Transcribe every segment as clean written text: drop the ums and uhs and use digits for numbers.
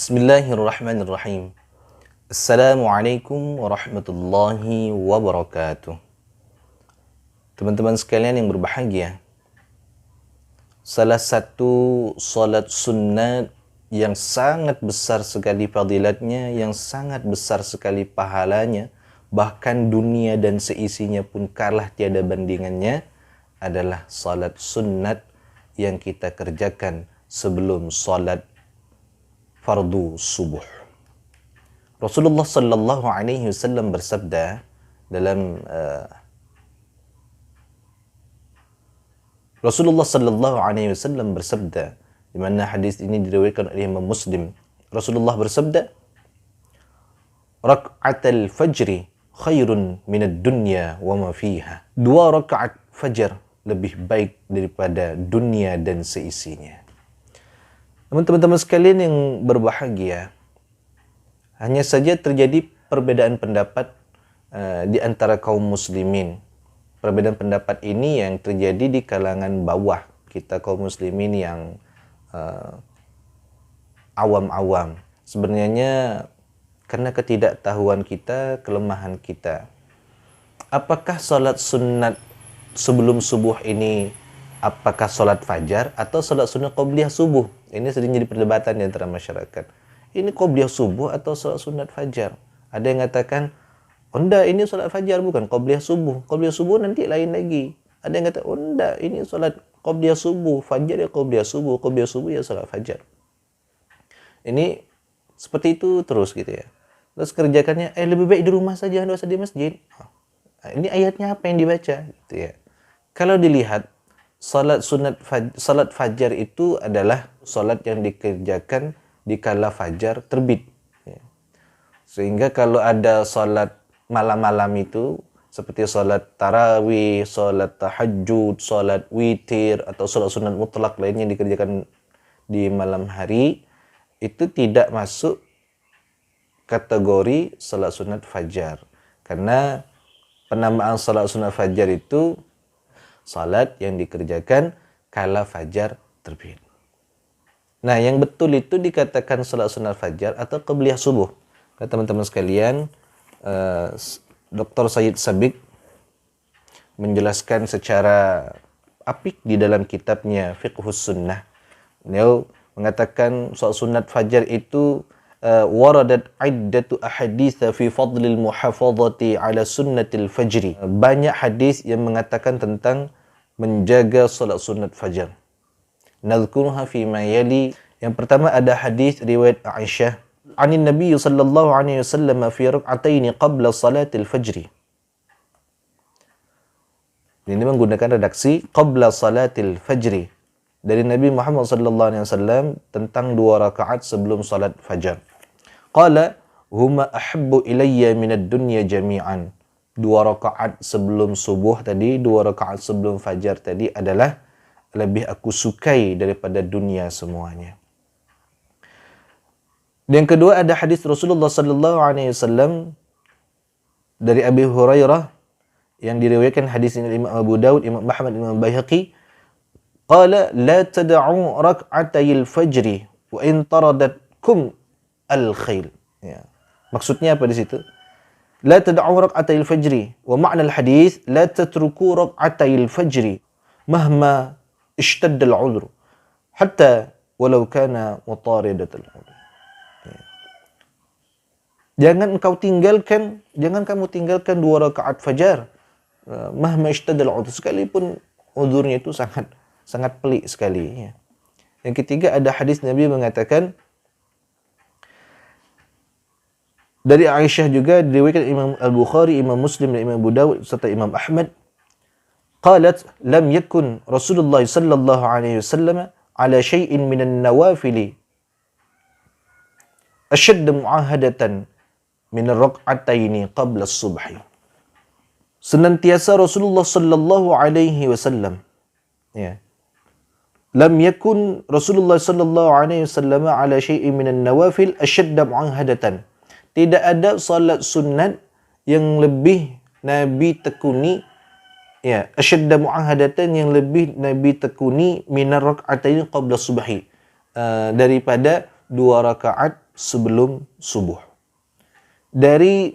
Bismillahirrahmanirrahim. Assalamualaikum warahmatullahi wabarakatuh. Teman-teman sekalian yang berbahagia, salah satu salat sunat yang sangat besar sekali fadilatnya, yang sangat besar sekali pahalanya, bahkan dunia dan seisinya pun kalah tiada bandingannya, adalah salat sunat yang kita kerjakan sebelum salat fardu subuh. Rasulullah sallallahu alaihi wasallam bersabda dalam di mana hadis ini diriwayatkan oleh Imam Muslim. Rasulullah bersabda, "Rak'atul fajri khairun minad dunya wa ma fiha." Dua rakaat fajar lebih baik daripada dunia dan seisinya. Teman-teman sekalian yang berbahagia, hanya saja terjadi perbedaan pendapat di antara kaum muslimin. Perbedaan pendapat ini yang terjadi di kalangan bawah kita kaum muslimin yang awam-awam. Sebenarnya karena ketidaktahuan kita, kelemahan kita. Apakah salat sunat sebelum subuh ini apakah salat fajar atau salat sunat qabliyah subuh? Ini sering jadi perdebatan di antara masyarakat. Ini qabliyah subuh atau salat sunat fajar? Ada yang mengatakan, oh enggak, ini salat fajar bukan qabliyah subuh. Qabliyah subuh nanti lain lagi. Ada yang kata, oh enggak, ini salat qabliyah subuh, fajar ya qabliyah subuh ya salat fajar. Ini seperti itu terus gitu ya. Terus kerjakannya, lebih baik di rumah saja, enggak usah di masjid. Ini ayatnya apa yang dibaca gitu ya. Kalau dilihat salat fajar itu adalah salat yang dikerjakan di kala fajar terbit. Sehingga kalau ada salat malam-malam itu seperti salat tarawih, salat tahajud, salat witir atau salat sunat mutlak lainnya yang dikerjakan di malam hari, itu tidak masuk kategori salat sunat fajar. Karena penamaan salat sunat fajar itu salat yang dikerjakan kala fajar terbit. Nah, yang betul itu dikatakan salat sunat fajar atau qabliyah subuh. Teman-teman sekalian, Dr. Sayyid Sabiq menjelaskan secara apik di dalam kitabnya Fiqhus Sunnah. Beliau mengatakan salat sunat fajar itu waradat iddatu ahaditha fi fadlil muhafadhati ala sunnatil fajri. Banyak hadis yang mengatakan tentang menjaga salat sunat fajar. Nadhkuruha fi ma yali. Yang pertama ada hadis riwayat Aisyah, "Anin Nabi sallallahu alaihi wasallam fi rak'ataini qabla salatil fajri." Ini menggunakan redaksi qabla salatil fajri. Dari Nabi Muhammad sallallahu alaihi wasallam tentang 2 rakaat sebelum salat fajar. Qala huma ahabbu ilayya minad dunya jami'an. 2 rakaat sebelum subuh tadi, 2 rakaat sebelum fajar tadi adalah lebih aku sukai daripada dunia semuanya. Dan yang kedua ada hadis Rasulullah sallallahu alaihi wasallam dari Abi Hurairah yang diriwayatkan hadis ini Imam Abu Daud, Imam Ahmad, Imam Baihaqi. Qala la tad'u rak'atayil fajri wa in taradatkum al-khail. Ya. Maksudnya apa di situ? La tad'u rak'atayil fajri wa ma'na al-hadis la tatruku rak'atayil fajri mahma ishtadda al-'udhr hatta walau kana mutaridat al-'udhr. Jangan kamu tinggalkan 2 rakaat fajar mahma ishtadda al-'udhr, sekalipun udhurnya itu sangat pelik sekali ya. Yang ketiga ada hadis Nabi mengatakan dari Aisyah juga diriwayatkan Imam Al-Bukhari, Imam Muslim dan Imam Abu Dawud serta Imam Ahmad. Qalat lam yakun Rasulullah sallallahu alaihi wasallam ala syai'in minan nawafili ashadd mu'ahadatan min ar-rak'ataini qabla as-subhi. Senantiasa Rasulullah sallallahu alaihi wasallam ya. Lam yakun Rasulullah sallallahu alaihi wasallam ala syai'in minan nawafil ashadda mu'ahadatan. Tidak ada salat sunat yang lebih Nabi tekuni, ya, ashadda mu'ahadatan, yang lebih Nabi tekuni minar rak'ataini qabla subhi, daripada 2 rakaat sebelum subuh. Dari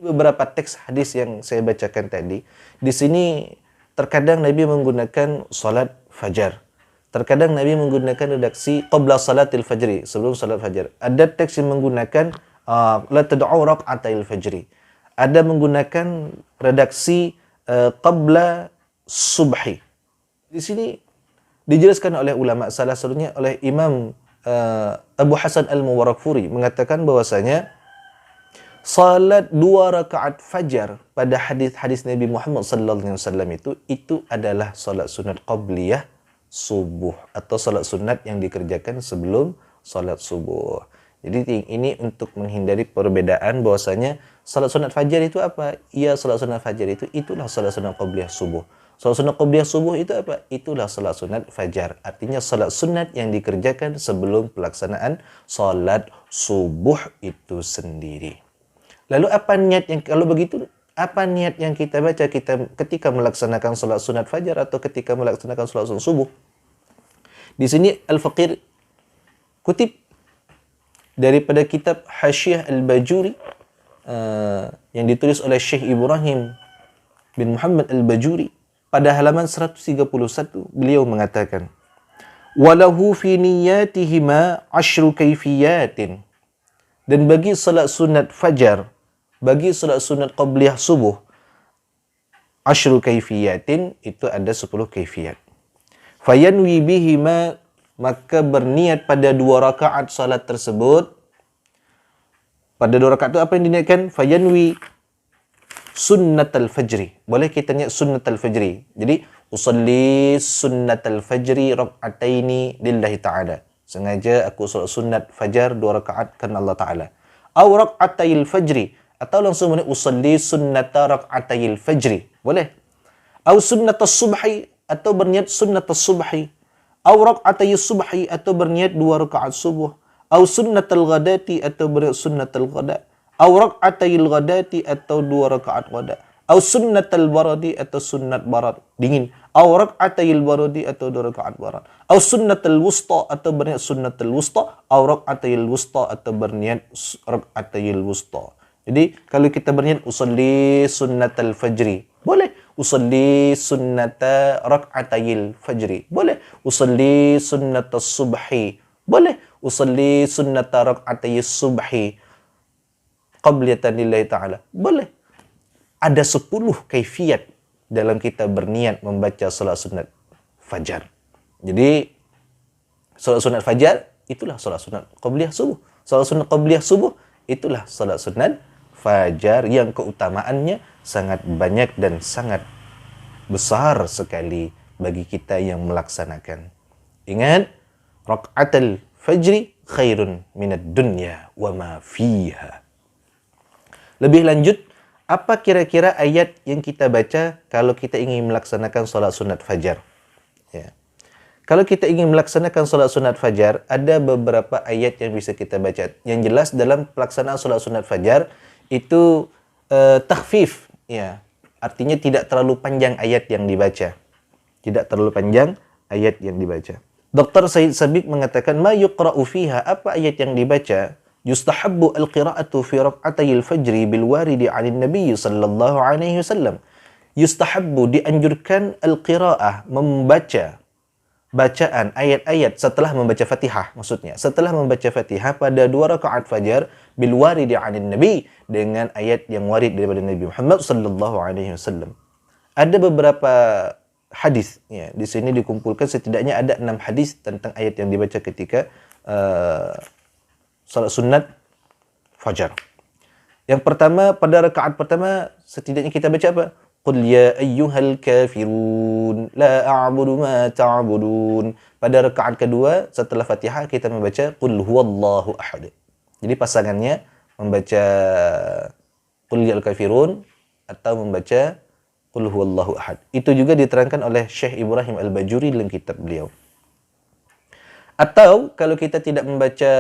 beberapa teks hadis yang saya bacakan tadi, di sini terkadang Nabi menggunakan salat fajar. Terkadang Nabi menggunakan redaksi qabla salatil fajri, sebelum salat fajar. Ada teks yang menggunakan la tad'u raq'atil fajri. Ada menggunakan redaksi qabla subhi. Di sini dijelaskan oleh ulama, salah satunya oleh Imam Abu Hasan Al-Mubarakfuri mengatakan bahwasanya salat 2 rakaat fajar pada hadis-hadis Nabi Muhammad sallallahu alaihi wasallam itu adalah salat sunat qabliyah subuh atau salat sunat yang dikerjakan sebelum salat subuh. Jadi ini untuk menghindari perbedaan bahwasanya salat sunat fajar itu apa? Iya, salat sunat fajar itulah salat sunat qabliyah subuh. Salat sunat qabliyah subuh itu apa? Itulah salat sunat fajar. Artinya salat sunat yang dikerjakan sebelum pelaksanaan salat subuh itu sendiri. Lalu apa niat yang, kalau begitu, apa niat yang kita baca kita ketika melaksanakan salat sunat fajar atau ketika melaksanakan salat sunat subuh? Di sini Al-Faqir kutip daripada kitab Hasyiah Al-Bajuri yang ditulis oleh Syekh Ibrahim bin Muhammad Al-Bajuri pada halaman 131, beliau mengatakan walahu fi niyyatihima 10 kaifiyatin, dan bagi salat sunat fajar, bagi salat sunat qabliyah subuh 10 kaifiyatin, itu ada 10 kaifiyat. Fayanwi bihima, maka berniat pada 2 rakaat salat tersebut. Pada 2 rakaat itu apa yang diniatkan? Fayanwi sunnatal fajri. Boleh kita niat sunnatal fajri. Jadi usalli sunnatal fajri rak'ataini lillahi ta'ala. Sengaja aku salat sunat fajar 2 rakaat karena Allah Ta'ala. Aw rak'atayil fajri, atau langsung usalli sunnata rak'atayil fajri. Boleh. Aw sunnatas subhi, atau berniat sunnatas subhi. Aw rak'atayil subhi, atau berniat 2 rakaat subuh. Aw sunnatal ghadati, atau berniat sunnatal ghada. Aw rak'atayil ghadati, atau 2 rakaat ghada. Aw sunnatal baradi, atau sunnat barat dingin. Aw rak'atayil baradi, atau 2 rakaat barat. Aw sunnatal wusta, atau berniat sunnatal wusta. Aw rak'atayil wusta, atau berniat rak'atayil wusta. Jadi kalau kita berniat usalli sunnatal fajri, boleh. Usalli sunnata rak'atayil fajri, boleh. Usalli sunnatas subhi, boleh. Usalli sunnata rak'atayis subhi qabliyatan lillahi ta'ala, boleh. Ada 10 kaifiyat dalam kita berniat membaca salat sunat fajar. Jadi salat sunat fajar itulah salat sunat qabliyah subuh. Salat sunat qabliyah subuh itulah salat sunat fajar yang keutamaannya sangat banyak dan sangat besar sekali bagi kita yang melaksanakan. Ingat, rak'atul fajri khairun minad dunya wa ma fiha. Lebih lanjut, apa kira-kira ayat yang kita baca kalau kita ingin melaksanakan salat sunat fajar? Ya. Kalau kita ingin melaksanakan salat sunat fajar, ada beberapa ayat yang bisa kita baca. Yang jelas dalam pelaksanaan salat sunat fajar itu takhfif, ya. Artinya tidak terlalu panjang ayat yang dibaca. Tidak terlalu panjang ayat yang dibaca. Dr. Said Sabiq mengatakan, ma yuqra'u fiha, apa ayat yang dibaca? Yustahabbu al-qira'atu fi rak'atayil fajri bil waridi 'anil nabiy sallallahu alaihi wasallam. Yustahabbu, dianjurkan al-qira'ah, membaca bacaan ayat-ayat setelah membaca Fatihah, maksudnya setelah membaca Fatihah pada 2 rakaat fajar bil waridi 'anil nabi, dengan ayat yang warid daripada Nabi Muhammad sallallahu alaihi wasallam. Ada beberapa hadis, ya, di sini dikumpulkan setidaknya ada 6 hadis tentang ayat yang dibaca ketika salat sunat fajar. Yang pertama, pada rakaat pertama setidaknya kita baca apa? Qul ya ayyuhal kafirun la a'budu ma ta'budun. Pada rakaat kedua setelah Fatihah kita membaca qul huwallahu ahad. Jadi pasangannya membaca qul ya kafirun atau membaca qul huwallahu ahad. Itu juga diterangkan oleh Syekh Ibrahim Al-Bajuri dalam kitab beliau. Atau kalau kita tidak membaca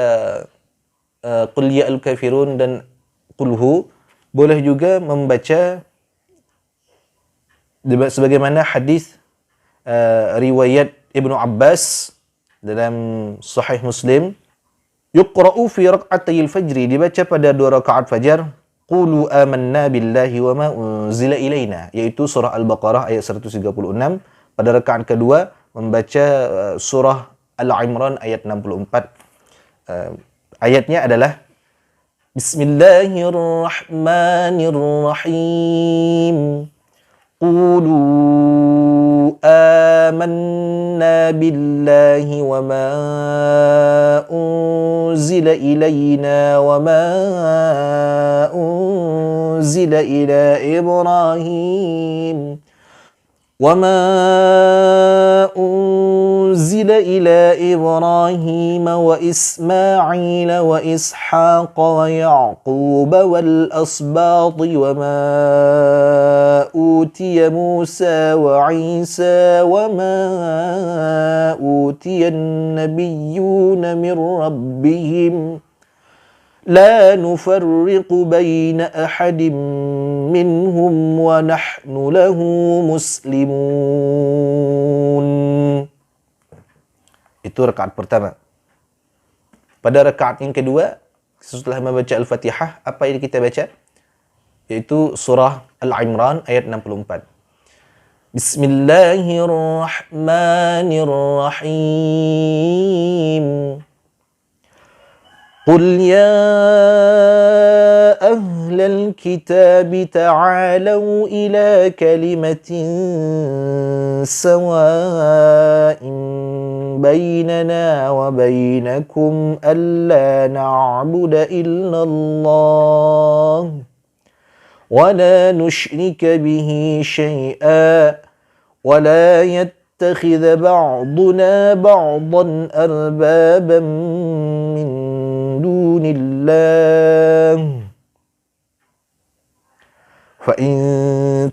qul ya al-kafirun dan qul hu, boleh juga membaca sebagaimana hadis riwayat Ibnu Abbas dalam Sahih Muslim Yuqra'u fi rak'atayil fajri, dibaca pada 2 rakaat fajar. Qulu amanna billahi wa ma unzila ilaina, iaitu surah Al-Baqarah ayat 136. Pada rakaat kedua membaca surah Al-Imran ayat 64. Ayatnya adalah Bismillahirrahmanirrahim. Qulu amanna billahi wa ma unzila ilayna wa ma unzila ila Ibrahim وما أنزل إلى إبراهيم وإسماعيل وإسحاق ويعقوب والأسباط وما أوتي موسى وعيسى وما أوتي النبيون من ربهم لا نفرق بين أحد منهم ونحن له مسلمون. Itu rakaat pertama. Pada rakaat yang kedua, setelah membaca Al-Fatihah, apa yang kita baca? Yaitu surah Al-Imran ayat 64. Bismillahirrahmanirrahim. قل يا أهل الكتاب تعالوا إلى كلمة سواء بيننا وبينكم ألا نعبد إلا الله ولا نشرك به شيئا ولا يتخذ بعضنا بعضا أربابا من دون الله فإن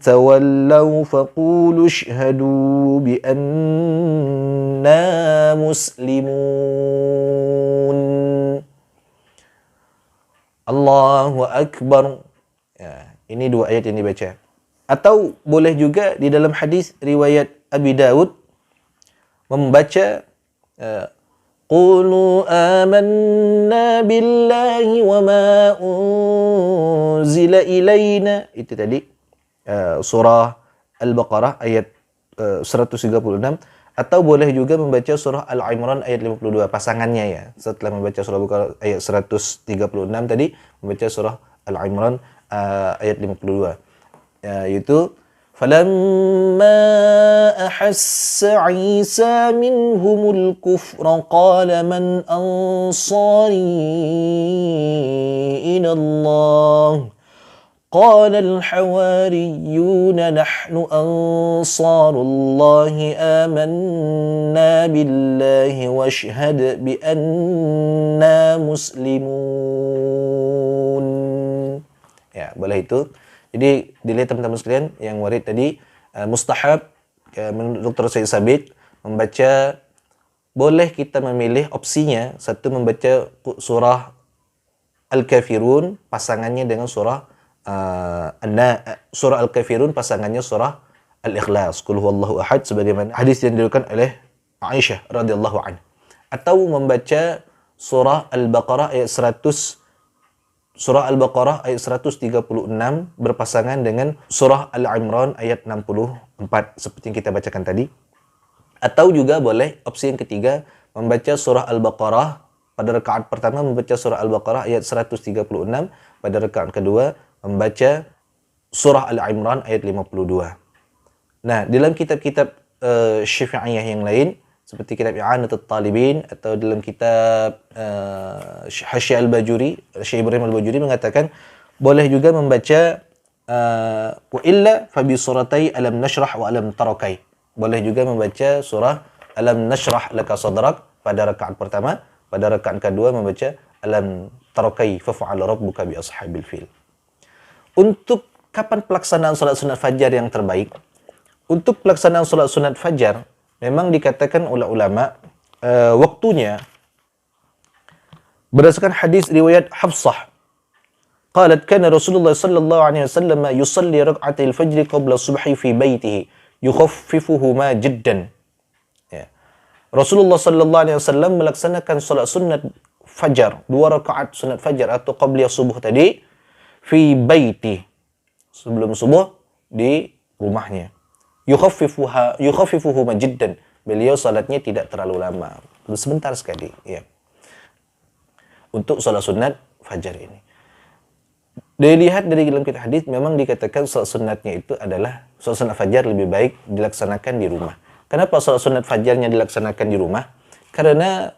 تولوا فقولوا اشهدوا بأننا مسلمون. Allahu Akbar. Ya, ini 2 ayat yang dibaca. Atau boleh juga di dalam hadis riwayat Abi Daud membaca Qulu amanna billahi wa ma unzila ilayna. Itu tadi surah Al-Baqarah ayat 136. Atau boleh juga membaca surah Al-Imran ayat 52, pasangannya ya. Setelah membaca surah Al-Baqarah ayat 136 tadi, membaca surah Al-Imran ayat 52. Yaitu فَلَمَّا أَحَسَّ عِيسَى مِنْهُمُ الْكُفْرَ قَالَ مَنْ أَنصَارِي إِلَى اللَّهِ قَالَ الْحَوَارِيُّونَ نَحْنُ أَنصَارُ اللَّهِ آمَنَّا بِاللَّهِ وَاشْهَدْ بِأَنَّا مُسْلِمُونَ. Ya, boleh itu. Jadi dilihat teman-teman sekalian yang warid tadi mustahab menurut Dr. Said Sabit membaca, boleh kita memilih opsinya, satu membaca surah Al-Kafirun pasangannya dengan surah surah Al-Kafirun pasangannya surah Al-Ikhlas, Qul huwallahu ahad, sebagaimana hadis yang diriwayatkan oleh Aisyah radhiyallahu anha. Atau membaca surah Al-Baqarah ayat 136 berpasangan dengan surah Al-Imran ayat 64 seperti yang kita bacakan tadi. Atau juga boleh opsi yang ketiga membaca surah Al-Baqarah pada rakaat pertama, membaca surah Al-Baqarah ayat 136, pada rakaat kedua membaca surah Al-Imran ayat 52. Nah, dalam kitab-kitab Syafi'iyah yang lain seperti kitab I'anatul Talibin atau dalam kitab Hasyi Al-Bajuri, Syekh Ibrahim Al-Bajuri mengatakan boleh juga membaca wa illa fa bi suratai Alam Nashrah wa Alam Tarakai. Boleh juga membaca surah Alam Nashrah laka sadrak pada rakaat pertama, pada rakaat kedua membaca Alam Tarakai fa fa'ala rabbuka bi ashabil fil. Untuk kapan pelaksanaan salat sunat fajar yang terbaik? Untuk pelaksanaan salat sunat fajar memang dikatakan oleh ulama waktunya berdasarkan hadis riwayat Hafsah. Qalat kana Rasulullah sallallahu alaihi wasallam yusalli rak'atil fajr qabla subhi fi baitihi yukhaffifuhuma jiddan. Ya. Rasulullah sallallahu alaihi wasallam melaksanakan salat sunat fajar, 2 rakaat sunat fajar atau qabliyah subuh tadi, fi baiti, sebelum subuh di rumahnya. Yukhaffifuhu majiddan. Beliau salatnya tidak terlalu lama, sebentar sekali, ya. Untuk salat sunat fajar ini. Dilihat dari dalam kitab hadis memang dikatakan salat sunatnya itu adalah salat sunat fajar lebih baik dilaksanakan di rumah. Kenapa salat sunat fajarnya dilaksanakan di rumah? Karena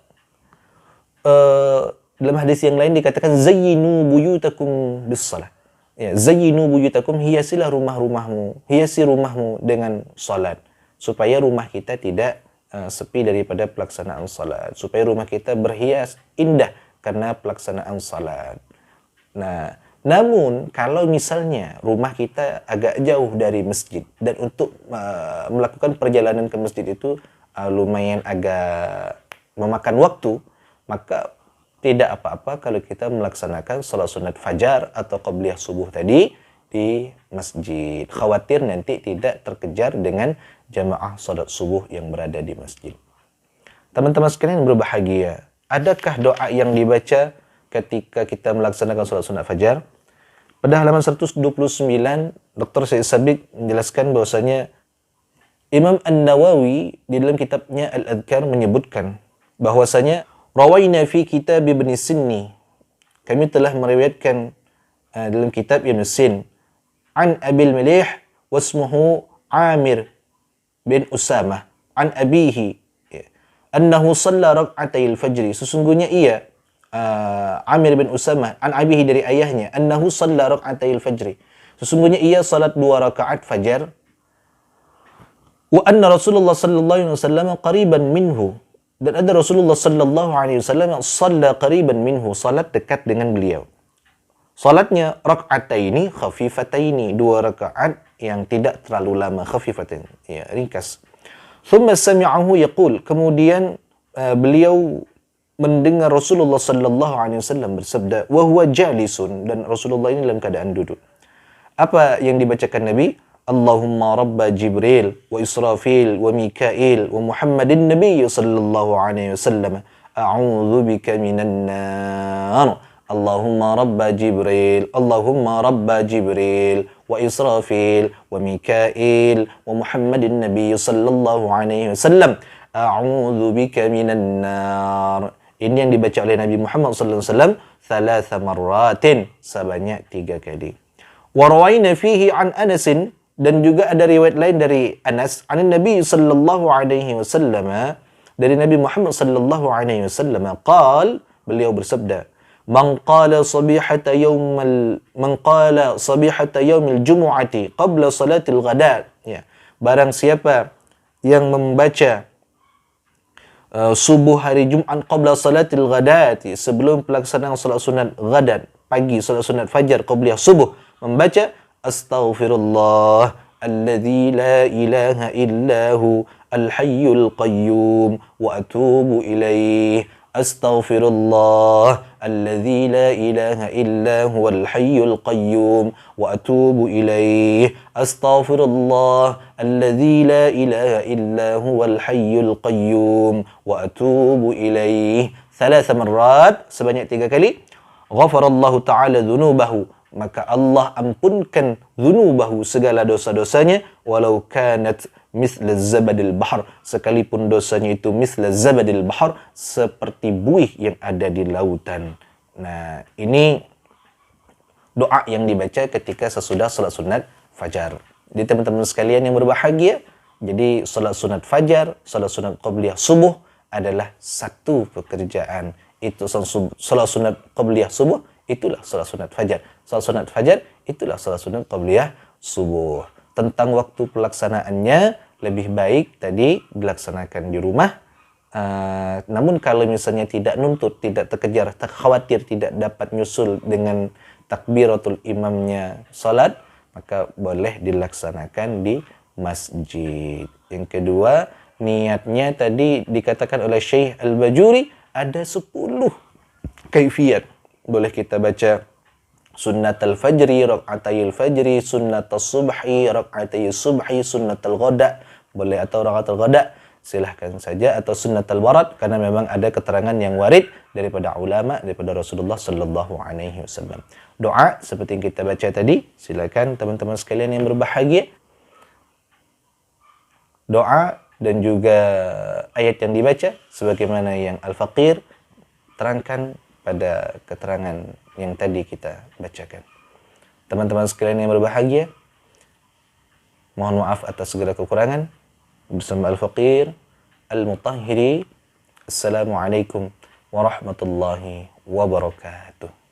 dalam hadis yang lain dikatakan zayyinu buyutakum bis-shalah. Ya, zayyinu buyutakum, hiasilah rumah-rumahmu, hiasi rumahmu dengan salat, supaya rumah kita tidak sepi daripada pelaksanaan salat, supaya rumah kita berhias indah karena pelaksanaan salat. Nah, namun kalau misalnya rumah kita agak jauh dari masjid dan untuk melakukan perjalanan ke masjid itu lumayan agak memakan waktu, maka tidak apa-apa kalau kita melaksanakan salat sunat fajar atau qabliyah subuh tadi di masjid. Khawatir nanti tidak terkejar dengan jamaah salat subuh yang berada di masjid. Teman-teman sekalian yang berbahagia, adakah doa yang dibaca ketika kita melaksanakan salat sunat fajar? Pada halaman 129, Dr. Syed Sabiq menjelaskan bahwasanya Imam An-Nawawi di dalam kitabnya Al-Adhkar menyebutkan bahwasanya rawaina fi kitab Ibn Sinni, kami telah meriwayatkan dalam kitab Ibn Sin, an Abil Milih wasmuhu Amir bin Usamah an abihi annahu shalla rak'atayil fajri, sesungguhnya ia Amir bin Usamah an abihi dari ayahnya, annahu shalla rak'atayil fajri, sesungguhnya ia salat 2 rakaat fajar, wa anna Rasulullah sallallahu alaihi wasallam qariban minhu, dan ada Rasulullah sallallahu alaihi wasallam yang shalla qariban minhu, salat dekat dengan beliau. Salatnya rak'ataini khafifataini, 2 rakaat yang tidak terlalu lama, khafifataini, ya, ringkas. Thumma sami'ahu yaqul, kemudian beliau mendengar Rasulullah sallallahu alaihi wasallam bersabda, wa huwa jalisun, dan Rasulullah ini dalam keadaan duduk. Apa yang dibacakan Nabi? Allahumma rabba Jibril wa Israfil wa Mikail wa Muhammadin Nabi sallallahu alaihi wasallam, a'udzu bika minan nar. Allahumma rabba Jibril, Allahumma rabba Jibril wa Israfil wa Mikail wa Muhammadin Nabi sallallahu alaihi wasallam, a'udzu bika minan nar. Ini yang dibaca oleh Nabi Muhammad sallallahu alaihi wasallam 3 marratin, sebanyak 3 kali. Wa rawaina fihi an Anasin, dan juga ada riwayat lain dari Anas, an Nabi sallallahu alaihi wasallam, dari Nabi Muhammad sallallahu alaihi wasallam, beliau bersabda, man qala sabihata yaumil jumu'ati qabla salatil ghadat, ya, barang siapa yang membaca subuh hari Jumat qabla salatil ghadati, sebelum pelaksanaan salat sunat ghadat, pagi salat sunat fajar qabliyah subuh, membaca astaghfirullah alladzi la ilaha illahu al-hayyul qayyum wa atubu ilaih, astaghfirullah alladzi la ilaha illahu al-hayyul qayyum wa atubu ilaih, astaghfirullah alladzi la ilaha illahu al-hayyul qayyum wa atubu ilaih 3 marrat, sebanyak 3 kali. Ghafarallahu ta'ala dhunubahu, maka Allah ampunkan dhunubahu, segala dosa-dosanya, walau kanat misla zabadil bahr, sekalipun dosanya itu misla zabadil bahr, seperti buih yang ada di lautan. Nah, ini doa yang dibaca ketika sesudah salat sunat fajar. Jadi teman-teman sekalian yang berbahagia, jadi salat sunat fajar, salat sunat qabliyah subuh adalah satu pekerjaan. Itu salat sunat qabliyah subuh, itulah salat sunat fajar. Salat sunat fajar, itulah salat sunat qabliyah subuh. Tentang waktu pelaksanaannya, lebih baik tadi dilaksanakan di rumah. Namun kalau misalnya tidak nuntut, tidak terkejar, khawatir tidak dapat nyusul dengan takbiratul imamnya salat, maka boleh dilaksanakan di masjid. Yang kedua, niatnya tadi dikatakan oleh Syekh Al-Bajuri ada 10 kaifiyat. Boleh kita baca sunnatul fajri, rak'atayil fajri, sunnatul subhi, rak'atayil subhi, sunnatul ghada, boleh, atau rak'atul ghada. silahkan saja, atau sunnatul warad karena memang ada keterangan yang warid daripada ulama, daripada Rasulullah sallallahu alaihi wasallam. Doa seperti yang kita baca tadi, silakan teman-teman sekalian yang berbahagia, doa dan juga ayat yang dibaca sebagaimana yang Al-Faqir terangkan pada keterangan yang tadi kita bacakan. Teman-teman sekalian yang berbahagia, mohon maaf atas segala kekurangan. Bersama Al-Faqir Al-Mutahhiri, Assalamualaikum warahmatullahi wabarakatuh.